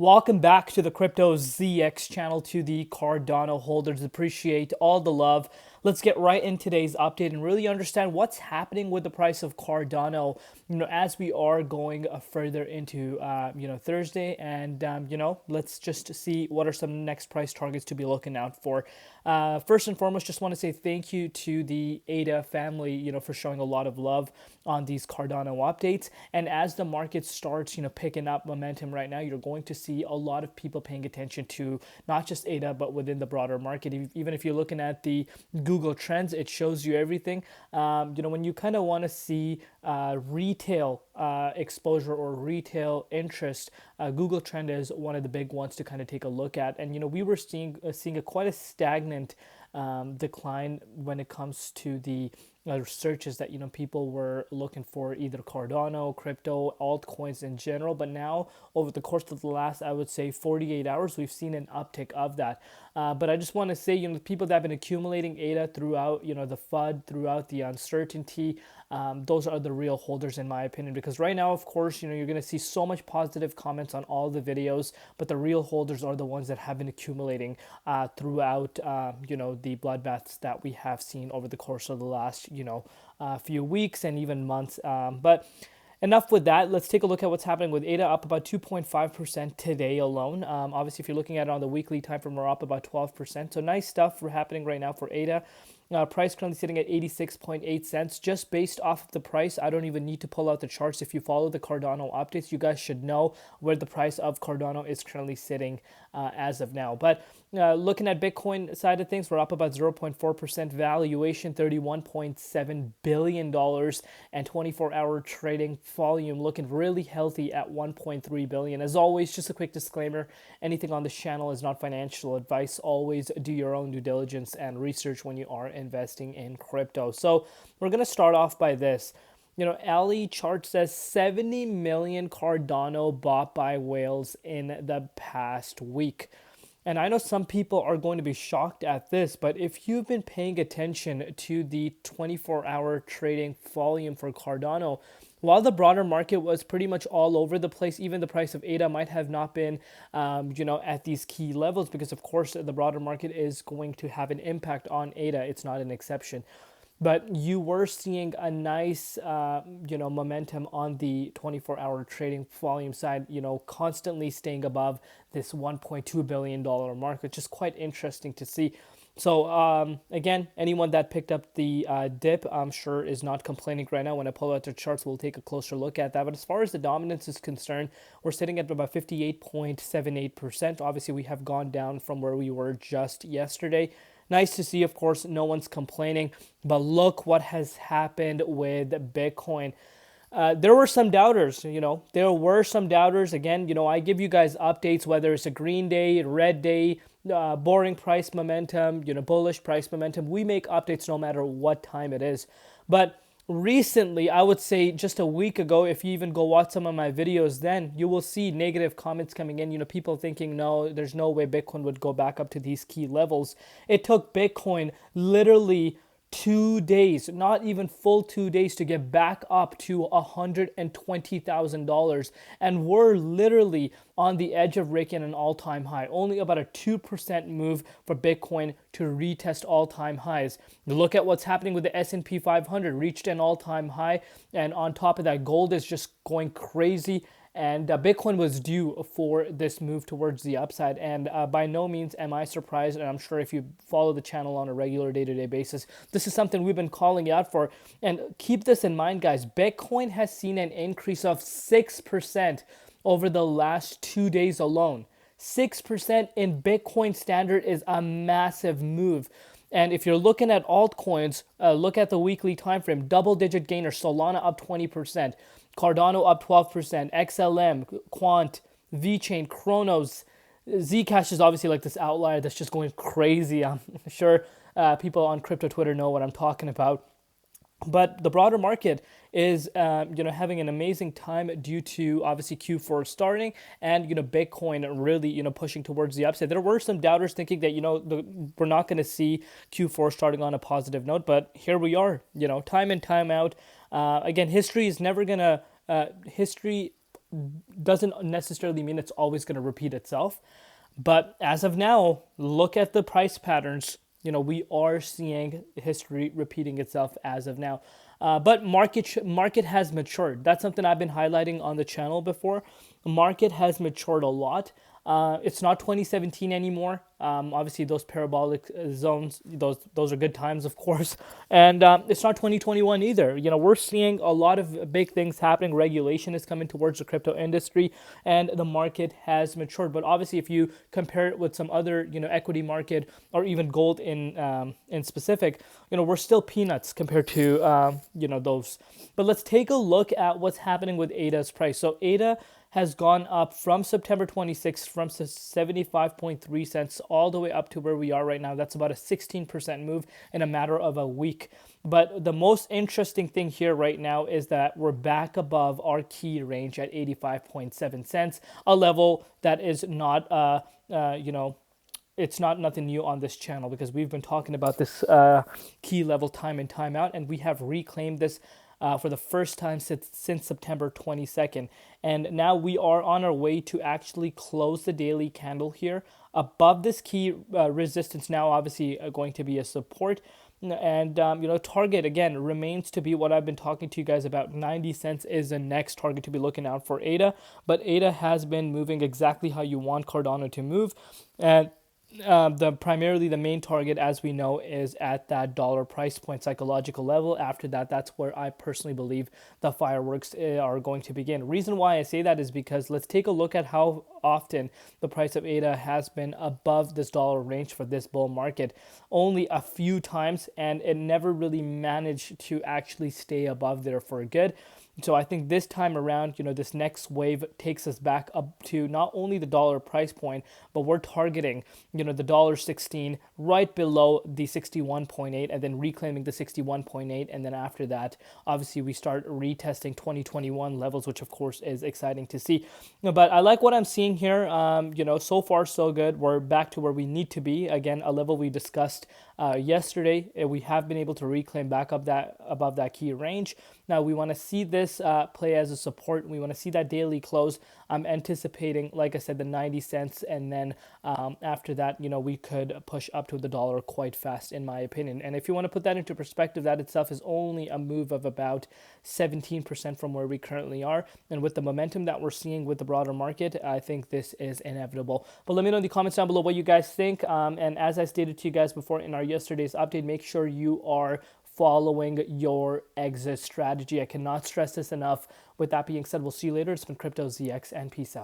Welcome back to the Crypto ZX channel, to the Cardano holders. Appreciate all the love. Let's get right in today's update and really understand what's happening with the price of Cardano, as we are going further into, Thursday. And, let's just see what are some next price targets to be looking out for. First and foremost, just want to say thank you to the ADA family, for showing a lot of love on these Cardano updates. And as the market starts, picking up momentum right now, you're going to see a lot of people paying attention to not just ADA, but within the broader market. Even if you're looking at the Google Trends, it shows you everything. When you kind of want to see retail exposure or retail interest, Google Trend is one of the big ones to kind of take a look at. And we were seeing quite a stagnant decline when it comes to the searches that people were looking for, either Cardano, crypto, altcoins in general. But now, over the course of the last, I would say 48 hours, we've seen an uptick of that. But I just want to say, the people that have been accumulating ADA throughout, the FUD, throughout the uncertainty, those are the real holders in my opinion. Because right now, of course, you're going to see so much positive comments on all the videos, but the real holders are the ones that have been accumulating throughout, the bloodbaths that we have seen over the course of the last, few weeks and even months. But enough with that. Let's take a look at what's happening with ADA, up about 2.5% today alone. Obviously, if you're looking at it on the weekly time frame, we're up about 12%. So nice stuff happening right now for ADA. Price currently sitting at 86.8 cents. Just based off of the price, I don't even need to pull out the charts. If you follow the Cardano updates, you guys should know where the price of Cardano is currently sitting as of now. But looking at Bitcoin side of things, we're up about 0.4% valuation, $31.7 billion, and 24-hour trading volume looking really healthy at 1.3 billion. As always, just a quick disclaimer, anything on this channel is not financial advice. Always do your own due diligence and research when you are investing in crypto. So we're going to start off by this. Ali chart says 70 million Cardano bought by whales in the past week. And I know some people are going to be shocked at this, but if you've been paying attention to the 24-hour trading volume for Cardano, while the broader market was pretty much all over the place, even the price of ADA might have not been, at these key levels, because of course the broader market is going to have an impact on ADA. It's not an exception. But you were seeing a nice, momentum on the 24-hour trading volume side, constantly staying above this $1.2 billion mark, which is quite interesting to see. So, again, anyone that picked up the dip, I'm sure is not complaining right now. When I pull out the charts, we'll take a closer look at that. But as far as the dominance is concerned, we're sitting at about 58.78%. Obviously, we have gone down from where we were just yesterday. Nice to see, of course, no one's complaining. But look what has happened with Bitcoin. There were some doubters, There were some doubters. Again, I give you guys updates, whether it's a green day, red day, boring price momentum, bullish price momentum. We make updates no matter what time it is. But recently, I would say just a week ago, if you even go watch some of my videos, then you will see negative comments coming in. People thinking, no, there's no way Bitcoin would go back up to these key levels. It took Bitcoin literally 2 days, not even full 2 days, to get back up to $120,000. And we're literally on the edge of breaking an all-time high. Only about a 2% move for Bitcoin to retest all-time highs. Look at what's happening with the S&P 500, reached an all-time high. And on top of that, gold is just going crazy. And Bitcoin was due for this move towards the upside. And by no means am I surprised. And I'm sure if you follow the channel on a regular day-to-day basis, this is something we've been calling out for. And keep this in mind, guys. Bitcoin has seen an increase of 6% over the last 2 days alone. 6% in Bitcoin standard is a massive move. And if you're looking at altcoins, look at the weekly time frame. Double-digit gainer, Solana up 20%. Cardano up 12%, XLM, Quant, VeChain, Chronos, Zcash is obviously like this outlier that's just going crazy. I'm sure people on crypto Twitter know what I'm talking about. But the broader market is, having an amazing time due to obviously Q4 starting and, Bitcoin really, pushing towards the upside. There were some doubters thinking that, we're not going to see Q4 starting on a positive note, but here we are, time in, time out. Again, history is never going to, history doesn't necessarily mean it's always going to repeat itself. But as of now, look at the price patterns. We are seeing history repeating itself as of now. But market has matured. That's something I've been highlighting on the channel before. The market has matured a lot. It's not 2017 anymore. Obviously, those parabolic zones, those are good times, of course. And it's not 2021 either. We're seeing a lot of big things happening. Regulation is coming towards the crypto industry, and the market has matured. But obviously, if you compare it with some other, equity market or even gold in specific, we're still peanuts compared to, those. But let's take a look at what's happening with ADA's price. So ADA has gone up from September 26th from 75.3 cents all the way up to where we are right now. That's about a 16% move in a matter of a week. But the most interesting thing here right now is that we're back above our key range at 85.7 cents, a level that is not, it's not nothing new on this channel, because we've been talking about this key level time in, time out, and we have reclaimed this for the first time since September 22nd. And now we are on our way to actually close the daily candle here above this key resistance, now obviously going to be a support. And, target, again, remains to be what I've been talking to you guys about. 90 cents is the next target to be looking out for ADA. But ADA has been moving exactly how you want Cardano to move. And primarily the main target, as we know, is at that dollar price point psychological level. After that, that's where I personally believe the fireworks are going to begin. Reason why I say that is because let's take a look at how often the price of ADA has been above this dollar range for this bull market. Only a few times, and it never really managed to actually stay above there for good. So I think this time around, this next wave takes us back up to not only the dollar price point, but we're targeting, the $1.16 right below the 61.8, and then reclaiming the 61.8. And then after that, obviously we start retesting 2021 levels, which of course is exciting to see. But I like what I'm seeing here. So far so good. We're back to where we need to be. Again, a level we discussed yesterday. We have been able to reclaim back up that above that key range. Now we want to see this play as a support. We want to see that daily close. I'm anticipating, like I said, the 90 cents, and then after that, we could push up to the dollar quite fast, in my opinion. And if you want to put that into perspective, that itself is only a move of about 17% from where we currently are. And with the momentum that we're seeing with the broader market, I think this is inevitable. But let me know in the comments down below what you guys think. And as I stated to you guys before in our yesterday's update, make sure you are following your exit strategy. I cannot stress this enough. With that being said, we'll see you later. It's been Crypto ZX, and peace out.